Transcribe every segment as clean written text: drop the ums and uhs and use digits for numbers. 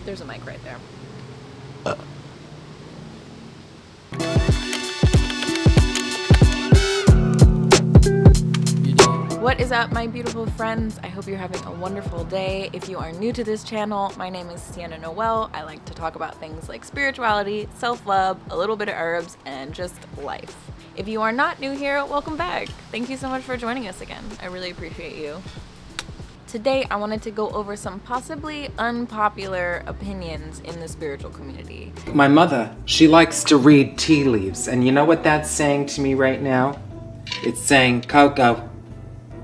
There's a mic right there. What is up, my beautiful friends? I hope you're having a wonderful day. If you are new to this channel, my name is Sienna Noelle. I like to talk about things like spirituality, self-love, a little bit of herbs, and just life. If you are not new here, welcome back. Thank you so much for joining us again. I really appreciate you. Today, I wanted to go over some possibly unpopular opinions in the spiritual community. My mother, she likes to read tea leaves, and you know what that's saying to me right now? It's saying, Coco,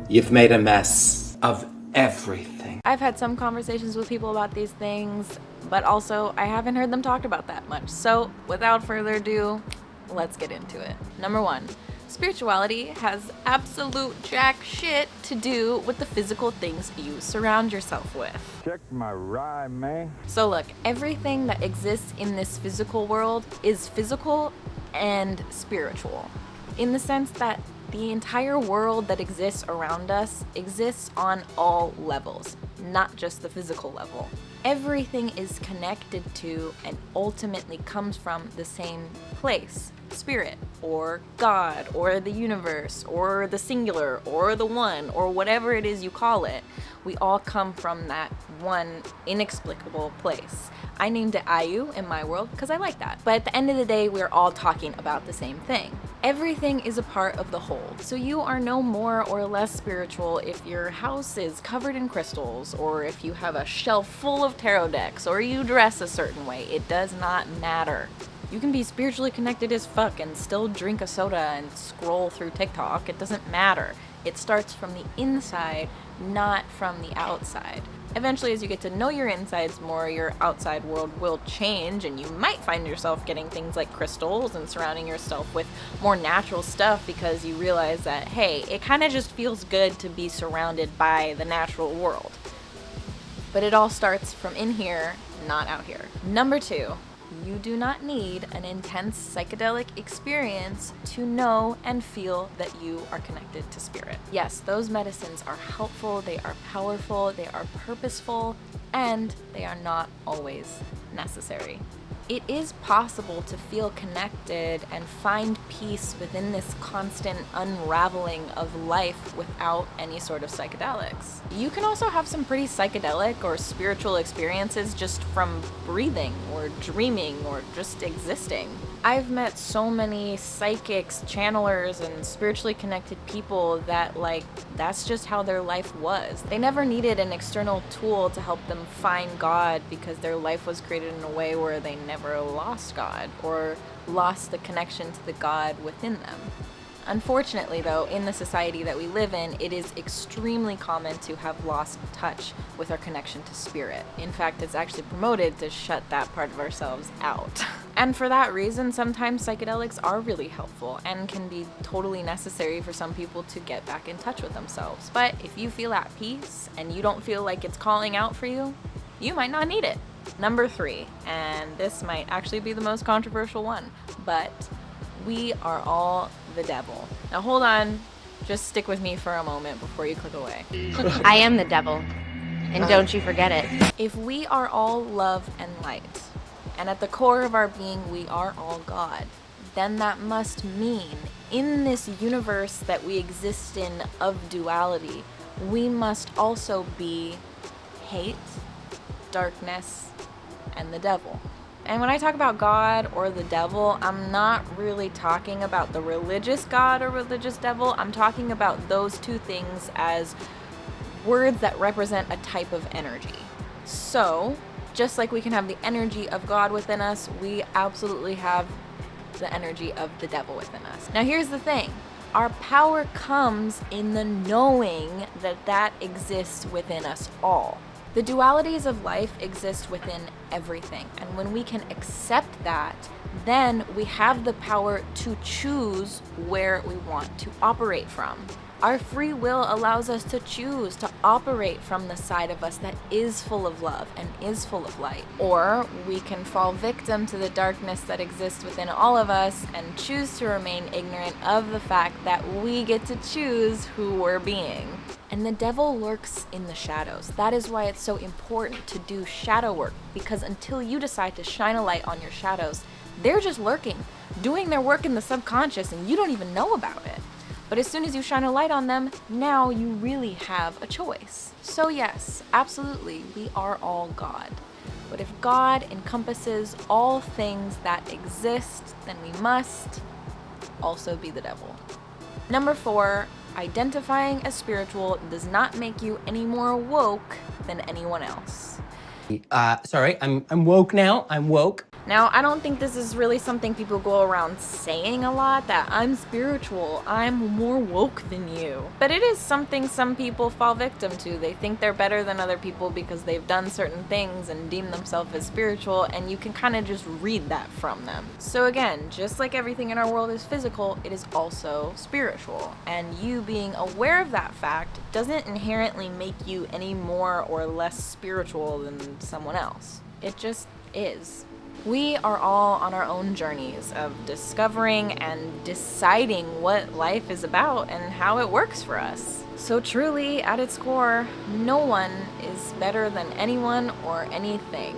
you've made a mess of everything. I've had some conversations with people about these things, but also I haven't heard them talked about that much. So without further ado, let's get into it. Number one, spirituality has absolute jack shit to do with the physical things you surround yourself with. Check my ride, man. So look, everything that exists in this physical world is physical and spiritual, in the sense that the entire world that exists around us exists on all levels, not just the physical level. Everything is connected to and ultimately comes from the same place, spirit, or God, or the universe, or the singular, or the one, or whatever it is you call it. We all come from that one inexplicable place. I named it Ayu in my world because I like that. But at the end of the day, we're all talking about the same thing. Everything is a part of the whole. So you are no more or less spiritual if your house is covered in crystals, or if you have a shelf full of tarot decks, or you dress a certain way. It does not matter. You can be spiritually connected as fuck and still drink a soda and scroll through TikTok. It doesn't matter. It starts from the inside, not from the outside. Eventually, as you get to know your insides more, your outside world will change, and you might find yourself getting things like crystals and surrounding yourself with more natural stuff because you realize that, hey, it kind of just feels good to be surrounded by the natural world. But it all starts from in here, not out here. Number two, you do not need an intense psychedelic experience to know and feel that you are connected to spirit. Yes, those medicines are helpful, they are powerful, they are purposeful, and they are not always necessary. It is possible to feel connected and find peace within this constant unraveling of life without any sort of psychedelics. You can also have some pretty psychedelic or spiritual experiences just from breathing or dreaming or just existing. I've met so many psychics, channelers, and spiritually connected people that, that's just how their life was. They never needed an external tool to help them find God because their life was created in a way where they never lost God or lost the connection to the God within them. Unfortunately, though, in the society that we live in, it is extremely common to have lost touch with our connection to spirit. In fact, it's actually promoted to shut that part of ourselves out. And for that reason, sometimes psychedelics are really helpful and can be totally necessary for some people to get back in touch with themselves. But if you feel at peace and you don't feel like it's calling out for you, you might not need it. Number three, and this might actually be the most controversial one, but we are all the devil. Now hold on, just stick with me for a moment before you click away. I am the devil, and don't you forget it. If we are all love and light, and at the core of our being we are all God, then that must mean in this universe that we exist in of duality, we must also be hate, darkness, and the devil. And when I talk about God or the devil, I'm not really talking about the religious God or religious devil. I'm talking about those two things as words that represent a type of energy. So, just like we can have the energy of God within us, we absolutely have the energy of the devil within us. Now here's the thing. Our power comes in the knowing that that exists within us all. The dualities of life exist within everything, and when we can accept that, then we have the power to choose where we want to operate from. Our free will allows us to choose to operate from the side of us that is full of love and is full of light. Or we can fall victim to the darkness that exists within all of us and choose to remain ignorant of the fact that we get to choose who we're being. And the devil lurks in the shadows. That is why it's so important to do shadow work, because until you decide to shine a light on your shadows, they're just lurking, doing their work in the subconscious, and you don't even know about it. But as soon as you shine a light on them, now you really have a choice. So yes, absolutely, we are all God. But if God encompasses all things that exist, then we must also be the devil. Number 4, identifying as spiritual does not make you any more woke than anyone else. Sorry, I'm woke now. I'm woke. Now, I don't think this is really something people go around saying a lot, that I'm spiritual, I'm more woke than you. But it is something some people fall victim to. They think they're better than other people because they've done certain things and deem themselves as spiritual, and you can kind of just read that from them. So again, just like everything in our world is physical, it is also spiritual. And you being aware of that fact doesn't inherently make you any more or less spiritual than someone else. It just is. We are all on our own journeys of discovering and deciding what life is about and how it works for us. So truly, at its core, no one is better than anyone or anything.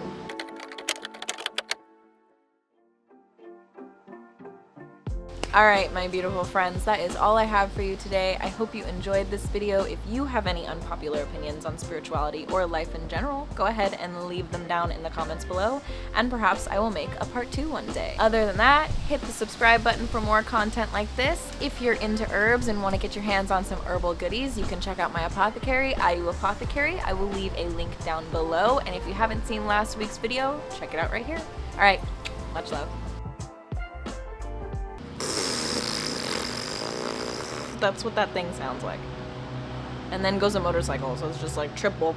Alright, my beautiful friends, that is all I have for you today. I hope you enjoyed this video. If you have any unpopular opinions on spirituality or life in general, go ahead and leave them down in the comments below, and perhaps I will make a part 2 one day. Other than that, hit the subscribe button for more content like this. If you're into herbs and want to get your hands on some herbal goodies, you can check out my apothecary, IU Apothecary. I will leave a link down below, and if you haven't seen last week's video, check it out right here. Alright, much love. That's what that thing sounds like. And then goes a motorcycle, so it's just like triple.